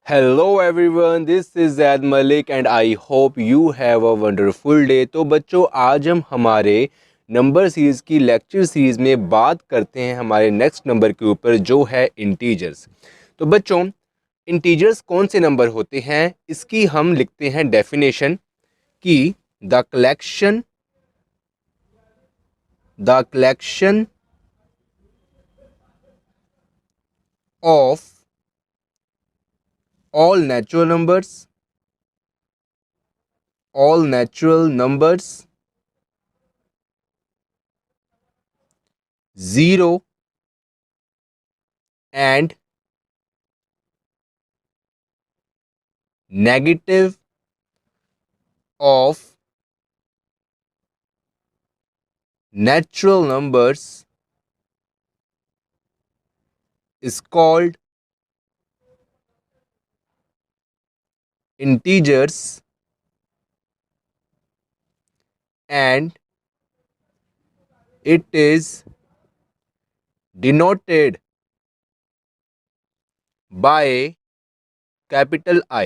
Hello everyone, this is Zaid Malik and I hope you have a wonderful day. तो बच्चों, आज हम हमारे नंबर सीरीज़ की लेक्चर सीरीज़ में बात करते हैं हमारे नेक्स्ट नंबर के ऊपर, जो है इंटीजर्स। तो बच्चों, इंटीजर्स कौन से नंबर होते हैं, इसकी हम लिखते हैं डेफिनेशन कि the collection of all natural numbers 0 and negative of natural numbers is called integers, and it is denoted by capital I.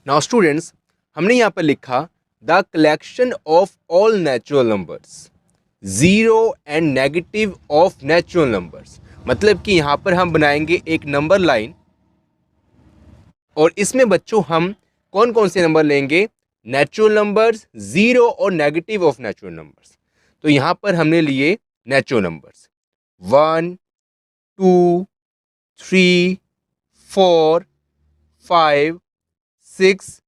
Now students, हमने यहाँ पर लिखा the collection of all natural numbers, zero and negative of natural numbers. मतलब कि यहाँ पर हम बनाएंगे एक नंबर लाइन, और इसमें बच्चों हम कौन कौन से नंबर लेंगे? नेचुरल नंबर्स, ज़ीरो और नेगेटिव ऑफ नेचुरल नंबर्स। तो यहाँ पर हमने लिए natural numbers 1, 2, 3, 4, 5, 6,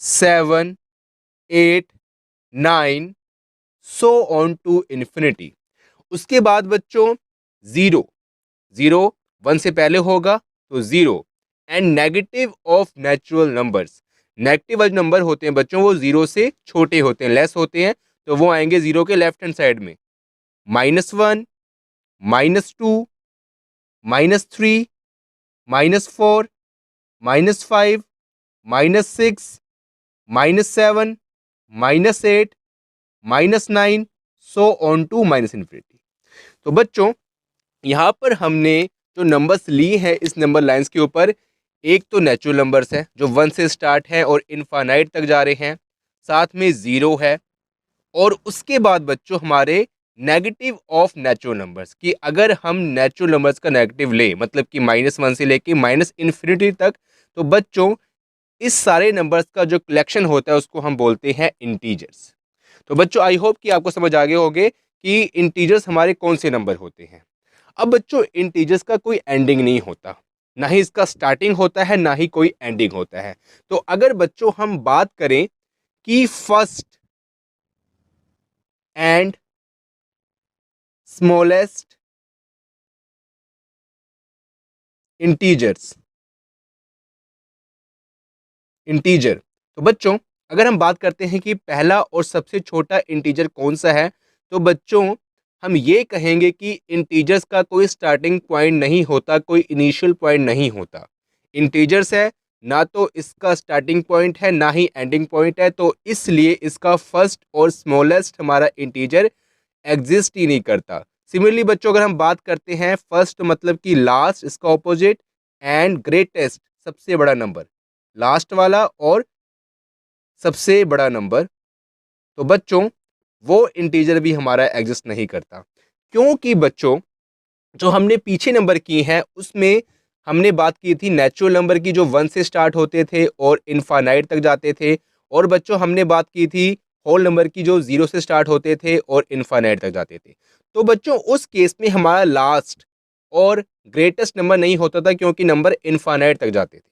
7, 8, 9, so on to infinity. उसके बाद बच्चों ज़ीरो, ज़ीरो 1 से पहले होगा तो zero, and negative of natural numbers. Negative वाले नंबर होते हैं बच्चों, वो ज़ीरो से छोटे होते हैं, लेस होते हैं, तो वो आएंगे ज़ीरो के लेफ्ट हैंड साइड में। -1, -2, -3, -4, -5, -6, -7, -8, -9, so on to minus infinity. तो बच्चों, यहाँ पर हमने जो नंबर्स लिए हैं इस नंबर लाइंस के ऊपर, एक तो नेचुरल नंबर्स है जो 1 से स्टार्ट है और इनफाइनाइट तक जा रहे हैं, साथ में ज़ीरो है, और उसके बाद बच्चों हमारे नेगेटिव ऑफ नेचुरल नंबर्स, कि अगर हम नेचुरल नंबर्स का नेगेटिव ले, मतलब कि -1 से लेके माइनस इन्फिनिटी तक, तो बच्चों इस सारे नंबर्स का जो कलेक्शन होता है उसको हम बोलते हैं इंटीजर्स। तो बच्चों, आई होप कि आपको समझ आ गए होंगे कि इंटीजर्स हमारे कौन से नंबर होते हैं। अब बच्चों, इंटीजर्स का कोई एंडिंग नहीं होता, ना ही इसका स्टार्टिंग होता है, ना ही कोई एंडिंग होता है। तो अगर बच्चों हम बात करें कि फर्स्ट एंड स्मॉलेस्ट इंटीजर, तो बच्चों अगर हम बात करते हैं कि पहला और सबसे छोटा इंटीजर कौन सा है, तो बच्चों हम ये कहेंगे कि इंटीजर्स का कोई स्टार्टिंग पॉइंट नहीं होता, कोई इनिशियल पॉइंट नहीं होता। इंटीजर्स है, ना तो इसका स्टार्टिंग पॉइंट है ना ही एंडिंग पॉइंट है, तो इसलिए इसका फर्स्ट और स्मॉलेस्ट हमारा इंटीजर एग्जिस्ट ही नहीं करता। सिमिलरली बच्चों, अगर हम बात करते हैं फर्स्ट मतलब कि लास्ट, इसका ऑपोजिट, एंड ग्रेटेस्ट सबसे बड़ा नंबर, लास्ट वाला और सबसे बड़ा नंबर, तो बच्चों वो इंटीजर भी हमारा एग्जिस्ट नहीं करता। क्योंकि बच्चों जो हमने पीछे नंबर किए हैं उसमें हमने बात की थी नेचुरल नंबर की, जो 1 से स्टार्ट होते थे और इनफाइनाइट तक जाते थे, और बच्चों हमने बात की थी होल नंबर की, जो 0 से स्टार्ट होते थे और इनफाइनाइट तक जाते थे। तो बच्चों उस केस में हमारा लास्ट और ग्रेटेस्ट नंबर नहीं होता था, क्योंकि नंबर इनफाइनाइट तक जाते थे,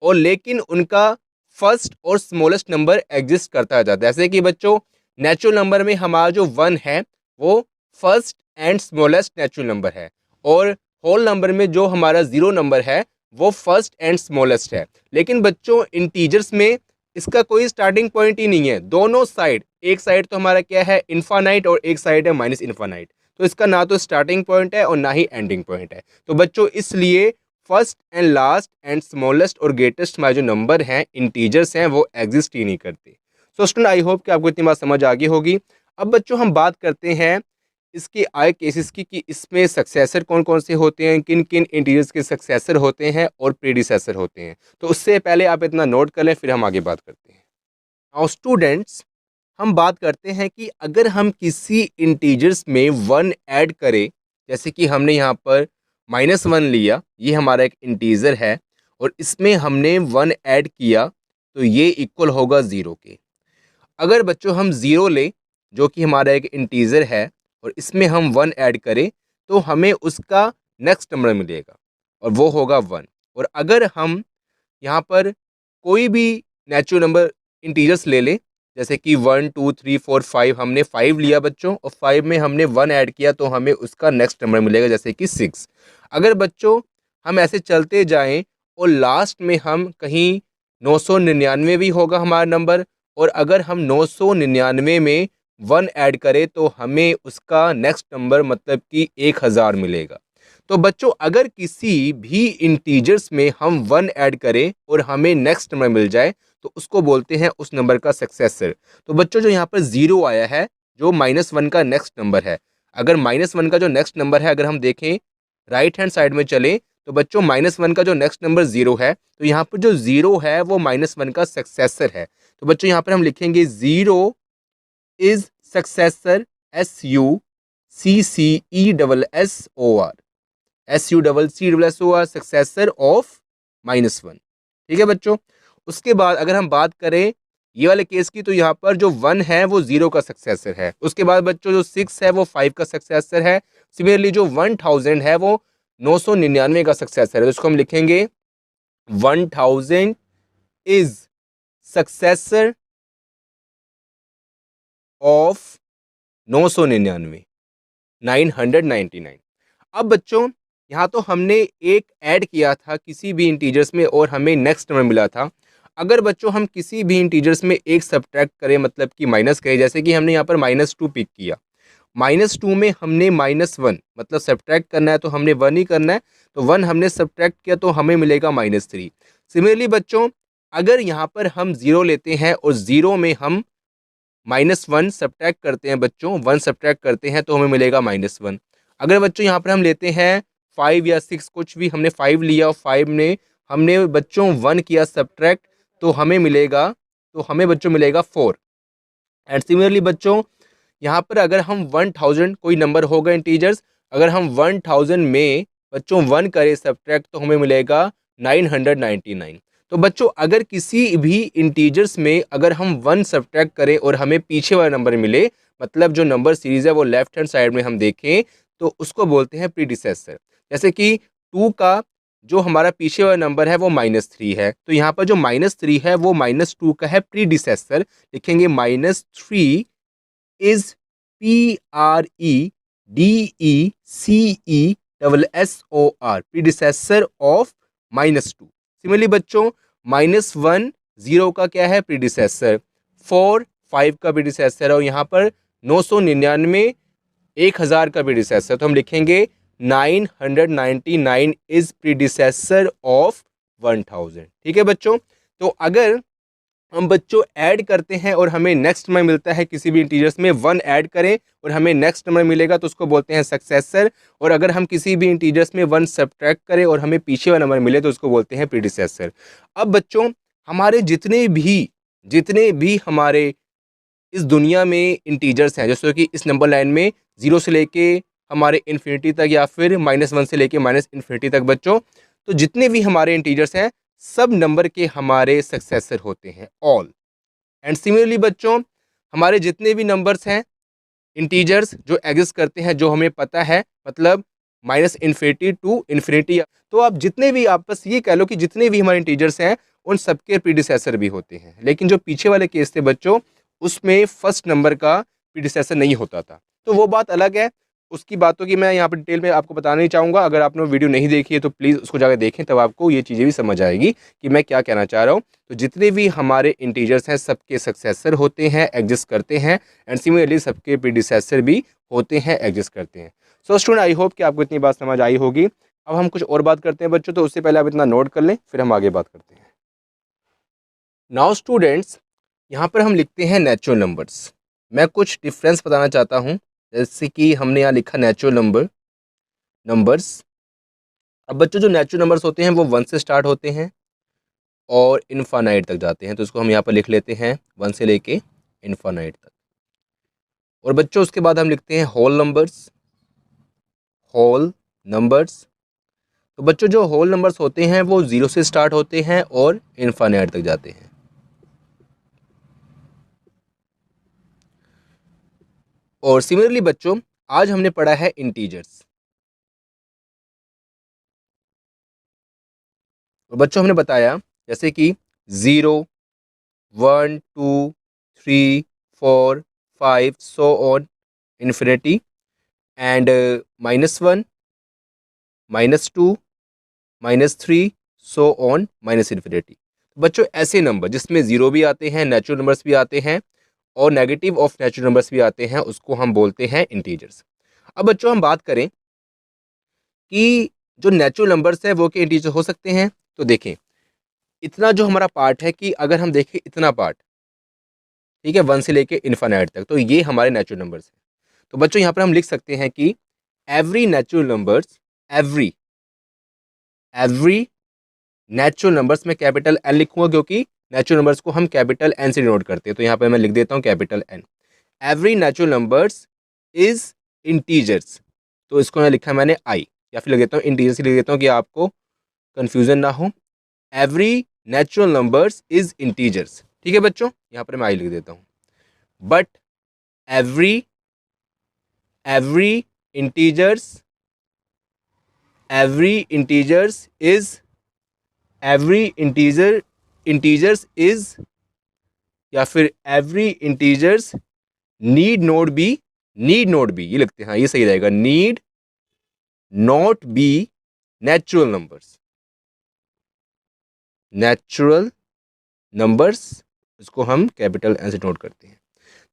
और लेकिन उनका फर्स्ट और स्मॉलेस्ट नंबर एग्जिस्ट करता जाता है। जैसे कि बच्चों नेचुरल नंबर में हमारा जो 1 है वो first and smallest natural number है, और होल नंबर में जो हमारा 0 नंबर है वो फर्स्ट एंड स्मॉलेस्ट है। लेकिन बच्चों इंटीजर्स में इसका कोई स्टार्टिंग पॉइंट ही नहीं है, दोनों साइड, एक साइड तो हमारा क्या है इनफाइनाइट और एक साइड है माइनस इनफाइनाइट, तो इसका ना तो स्टार्टिंग पॉइंट है और ना ही एंडिंग पॉइंट है। तो बच्चों इसलिए first and last and smallest और ग्रेटेस्ट हमारे जो नंबर हैं इंटीजर्स हैं वो एग्जिस्ट ही नहीं करते। सो स्टूडेंट, आई होप कि आपको इतनी बात समझ आ गई होगी। अब बच्चों हम बात करते हैं इसके आए केसेस की कि इसमें सक्सेसर कौन कौन से होते हैं, किन किन इंटीजर्स के सक्सेसर होते हैं और प्रीडिसेसर होते हैं। तो उससे पहले आप इतना नोट कर लें, फिर हम आगे बात करते हैं। नाउ स्टूडेंट्स, हम बात करते हैं कि अगर हम किसी इंटीजर्स में 1 ऐड करें, जैसे कि हमने यहाँ पर -1 लिया, ये हमारा एक इंटीजर है और इसमें हमने 1 ऐड किया, तो ये इक्वल होगा 0 के। अगर बच्चों हम 0 लें, जो कि हमारा एक इंटीजर है, और इसमें हम 1 ऐड करें, तो हमें उसका नेक्स्ट नंबर मिलेगा और वो होगा 1। और अगर हम यहाँ पर कोई भी नेचुरल नंबर इंटीजर्स ले लें, जैसे कि 1 2 3 4 5, हमने 5 लिया बच्चों और 5 में हमने 1 ऐड किया, तो हमें उसका नेक्स्ट नंबर मिलेगा, जैसे कि 6। अगर बच्चों हम ऐसे चलते जाएं और लास्ट में हम कहीं 999 भी होगा हमारा नंबर, और अगर हम 999 में 1 ऐड करें, तो हमें उसका नेक्स्ट नंबर मतलब कि 1000 मिलेगा। तो बच्चों अगर किसी भी इंटीजर्स में हम 1 ऐड करें और हमें नेक्स्ट नंबर मिल जाए, तो उसको बोलते हैं उस नंबर का सक्सेसर। तो बच्चों जो यहाँ पर 0 आया है, जो -1 का नेक्स्ट नंबर है, अगर -1 का जो नेक्स्ट नंबर है, अगर हम देखें राइट हैंड साइड में चलें, तो बच्चों -1 का जो नेक्स्ट नंबर 0 है, तो यहाँ पर जो 0 है वो -1 का सक्सेसर है। तो बच्चों यहाँ पर हम लिखेंगे 0 is successor, SUCCESSOR, SUCCESSOR, successor of -1। ठीक है बच्चों। उसके बाद अगर हम बात करें ये वाले केस की, तो यहाँ पर जो 1 है वो 0 का सक्सेसर है। उसके बाद बच्चों जो 6 है वो 5 का सक्सेसर है। सिमिलरली जो 1000 है वो 999 का सक्सेसर है। तो इसको हम लिखेंगे 1000 इज सक्सेसर ऑफ 999, 999। अब बच्चों यहाँ तो हमने एक ऐड किया था किसी भी इंटीजर्स में और हमें नेक्स्ट नंबर मिला था। अगर बच्चों हम किसी भी इंटीजर्स में एक सब्ट्रैक्ट करें, मतलब कि माइनस करें, जैसे कि हमने यहाँ पर -2 पिक किया, -2 में हमने -1 मतलब सब्ट्रैक्ट करना है, तो हमने 1 ही करना है, तो 1 हमने सब्ट्रैक्ट किया, तो हमें मिलेगा -3। सिमिलरली बच्चों अगर यहाँ पर हम 0 लेते हैं और 0 में हम -1 सब्ट्रैक्ट करते हैं बच्चों, 1 सब्ट्रैक्ट करते हैं, तो हमें मिलेगा -1। अगर बच्चों यहाँ पर हम लेते हैं 5 या 6, कुछ भी, हमने 5 लिया और 5 में हमने बच्चों 1 किया सब्ट्रैक्ट, तो हमें मिलेगा, बच्चों मिलेगा 4। एंड सिमिलरली बच्चों यहाँ पर अगर हम 1000 कोई नंबर होगा इंटीजर्स, अगर हम 1000 में बच्चों 1 करें सब्ट्रैक्ट, तो हमें मिलेगा 999। तो बच्चों अगर किसी भी इंटीजर्स में अगर हम 1 सब्ट्रैक्ट करें और हमें पीछे वाला नंबर मिले, मतलब जो नंबर सीरीज है वो लेफ्ट हैंड साइड में हम देखें, तो उसको बोलते हैं प्रीडिसेसर। जैसे कि 2 का जो हमारा पीछे वाला नंबर है वो -3 है, तो यहाँ पर जो -3 है वो -2 का है प्रीडिसेसर। लिखेंगे -3 is PREDECESSOR, predecessor of -2। Similarly बच्चों -1 0 का क्या है प्रीडिसेसर, 4 5 का प्रीडिसेसर है, और यहाँ पर 999 1000 का प्रीडिसेसर, तो हम लिखेंगे 999 इज प्रीडिसेसर ऑफ 1000। ठीक है बच्चों। तो अगर हम बच्चों ऐड करते हैं और हमें नेक्स्ट नंबर मिलता है, किसी भी इंटीजर्स में 1 ऐड करें और हमें नेक्स्ट नंबर मिलेगा, तो उसको बोलते हैं सक्सेसर। और अगर हम किसी भी इंटीजर्स में 1 सब्ट्रैक्ट करें और हमें पीछे वाला नंबर मिले, तो उसको बोलते हैं प्रीडिसेसर। अब बच्चों हमारे जितने भी हमारे इस दुनिया में इंटीजर्स हैं, जैसे कि इस नंबर लाइन में 0 से लेके हमारे इन्फिनिटी तक, या फिर -1 से लेके -इन्फिनिटी तक बच्चों, तो जितने भी हमारे इंटीजर्स हैं सब नंबर के हमारे सक्सेसर होते हैं, ऑल। एंड सिमिलरली बच्चों हमारे जितने भी नंबर्स हैं इंटीजर्स जो एग्जिस्ट करते हैं, जो हमें पता है, मतलब -इन्फिनिटी टू इन्फिनिटी, तो आप जितने भी, आप बस ये कह लो कि जितने भी हमारे इंटीजर्स हैं उन सबके प्रीडिसेसर भी होते हैं। लेकिन जो पीछे वाले केस थे बच्चों, उसमें फर्स्ट नंबर का प्रीडिसेसर नहीं होता था, तो वो बात अलग है। उसकी बातों की मैं यहाँ पर डिटेल में आपको बताना नहीं चाहूँगा। अगर आपने वीडियो नहीं देखी है तो प्लीज़ उसको जाकर देखें, तब आपको ये चीज़ें भी समझ आएगी कि मैं क्या कहना चाह रहा हूँ। तो जितने भी हमारे इंटीजर्स हैं सबके सक्सेसर होते हैं, एग्जिस्ट करते हैं, एंड सिमिलरली सबके प्रीडिसेसर भी होते हैं, एग्जिस्ट करते हैं। सो स्टूडेंट, आई होप कि आपको इतनी बात समझ आई होगी। अब हम कुछ और बात करते हैं बच्चों, तो उससे पहले आप इतना नोट कर लें, फिर हम आगे बात करते हैं। नाउ स्टूडेंट्स, यहाँ पर हम लिखते हैं नेचुरल नंबर्स। मैं कुछ डिफरेंस बताना चाहता हूँ, जैसे कि हमने यहाँ लिखा नेचुरल नंबर्स। अब बच्चों जो नेचुरल नंबर्स होते हैं वो 1 से स्टार्ट होते हैं और इनफाइनाइट तक जाते हैं, तो इसको हम यहाँ पर लिख लेते हैं 1 से लेके इनफाइनाइट तक। और बच्चों उसके बाद हम लिखते हैं होल नंबर्स। तो बच्चों जो होल नंबर्स होते हैं वो 0 से स्टार्ट होते हैं और इनफाइनाइट तक जाते हैं। और सिमिलरली बच्चों आज हमने पढ़ा है इंटीजर्स। और बच्चों हमने बताया जैसे कि 0, 1, 2, 3, 4, 5 so on infinity and -1, -2, -3 so on minus infinity. बच्चों ऐसे नंबर जिसमें 0 भी आते हैं, नेचुरल नंबर्स भी आते हैं और नेगेटिव ऑफ नेचुरल नंबर्स भी आते हैं, उसको हम बोलते हैं इंटीजर्स। अब बच्चों हम बात करें कि जो नेचुरल नंबर्स है वो के इंटीजर हो सकते हैं। तो देखें इतना जो हमारा पार्ट है कि अगर हम देखें इतना पार्ट, ठीक है, 1 से लेके इनफाइनाइट तक, तो ये हमारे नेचुरल नंबर्स हैं। तो बच्चों यहाँ पर हम लिख सकते हैं कि every natural numbers, every natural numbers में कैपिटल एन लिखूंगा क्योंकि नेचुरल नंबर्स को हम कैपिटल एन से डिनोट करते हैं। तो यहाँ पर मैं लिख देता हूँ capital N. Every natural numbers is integers, तो इसको मैं लिखा मैंने आई, या फिर लिख देता हूँ इंटीजर्स लिख देता हूँ कि आपको कंफ्यूजन ना हो। Every natural numbers is integers, ठीक है बच्चों, यहाँ पर मैं आई लिख देता हूँ। But every integers, every integers is, every integers is, या फिर every integers need not B, ये लिखते हैं, हाँ ये सही रहेगा, need not be natural numbers, इसको हम कैपिटल एन से नोट करते हैं।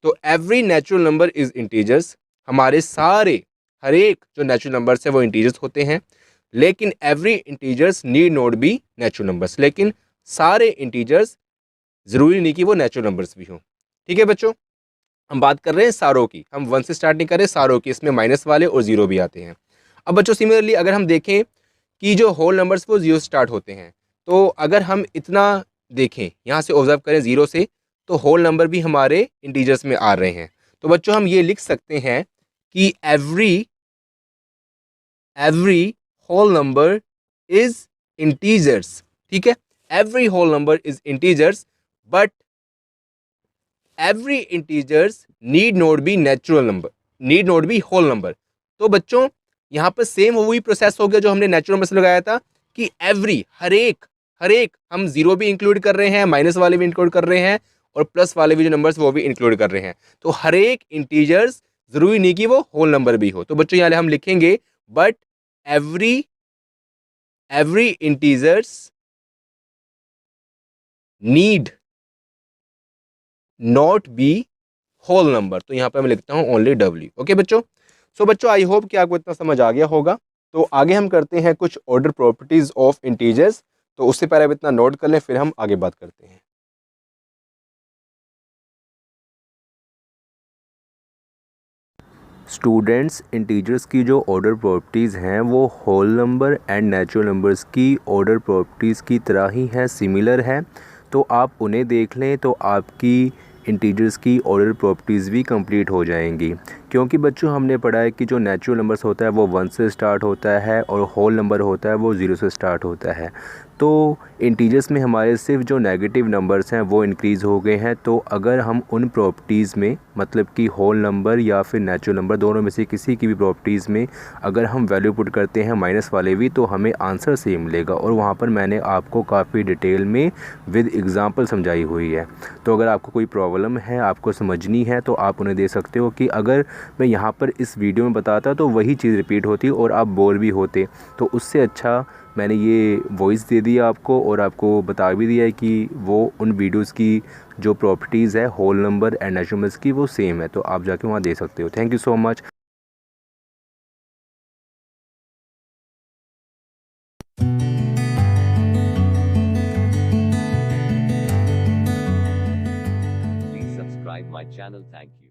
तो every natural number is integers, हमारे सारे हर एक जो नेचुरल नंबर्स है वो इंटीजर्स होते हैं। लेकिन every integers need not be natural numbers, लेकिन सारे इंटीजर्स जरूरी नहीं कि वो नेचुरल नंबर्स भी हों, ठीक है बच्चों। हम बात कर रहे हैं सारों की, हम 1 से स्टार्ट नहीं कर रहे, सारों की, इसमें माइनस वाले और 0 भी आते हैं। अब बच्चों सिमिलरली अगर हम देखें कि जो होल नंबर्स वो 0 से स्टार्ट होते हैं, तो अगर हम इतना देखें यहाँ से ऑब्जर्व करें 0 से, तो होल नंबर भी हमारे इंटीजर्स में आ रहे हैं। तो बच्चों हम ये लिख सकते हैं कि every whole number is integers, ठीक है, every whole number is integers, but every integers need not be natural number, need not be whole number. तो बच्चों यहाँ पर सेम वही प्रोसेस हो गया जो हमने नेचुरल नंबर से लगाया था कि एवरी हर एक हम 0 भी इंक्लूड कर रहे हैं, माइनस वाले भी इंक्लूड कर रहे हैं और प्लस वाले भी जो नंबर्स वो भी इंक्लूड कर रहे हैं। तो हर एक इंटीजर्स जरूरी नहीं कि वो होल नंबर भी हो। तो बच्चों यहाँ हम लिखेंगे but every integers need not be whole number. तो यहाँ पे मैं लिखता हूँ ओनली डब्ल्यू। ओके बच्चों, सो बच्चों आई होप कि आपको इतना समझ आ गया होगा। तो आगे हम करते हैं कुछ ऑर्डर प्रॉपर्टीज ऑफ इंटीजर्स। तो उससे पहले आप इतना नोट कर लें, फिर हम आगे बात करते हैं। स्टूडेंट्स, इंटीजर्स की जो ऑर्डर प्रॉपर्टीज़ हैं वो whole number and natural numbers की ऑर्डर प्रॉपर्टीज़ की तरह ही हैं, सिमिलर हैं। तो आप उन्हें देख लें तो आपकी इंटीजर्स की ऑर्डर प्रॉपर्टीज़ भी कंप्लीट हो जाएंगी। क्योंकि बच्चों हमने पढ़ा है कि जो नेचुरल नंबर्स होता है वो 1 से स्टार्ट होता है और होल नंबर होता है वो 0 से स्टार्ट होता है। तो इंटीजर्स में हमारे सिर्फ जो नेगेटिव नंबर्स हैं वो इंक्रीज़ हो गए हैं। तो अगर हम उन प्रॉपर्टीज़ में, मतलब कि होल नंबर या फिर नेचुरल नंबर, दोनों में से किसी की भी प्रॉपर्टीज़ में अगर हम वैल्यू पुट करते हैं माइनस वाले भी, तो हमें आंसर सेम मिलेगा। और वहाँ पर मैंने आपको काफ़ी डिटेल में विद एग्जांपल समझाई हुई है। तो अगर आपको कोई प्रॉब्लम है, आपको समझनी है, तो आप उन्हें दे सकते हो कि अगर मैं यहाँ पर इस वीडियो में बताता तो वही चीज़ रिपीट होती और आप बोर भी होते। तो उससे अच्छा मैंने ये वॉइस दे दिया आपको और आपको बता भी दिया है कि वो उन वीडियोस की जो प्रॉपर्टीज़ है whole number and natural numbers की वो सेम है। तो आप जाके वहाँ दे सकते हो। Thank you so much. Please subscribe my channel. Thank you.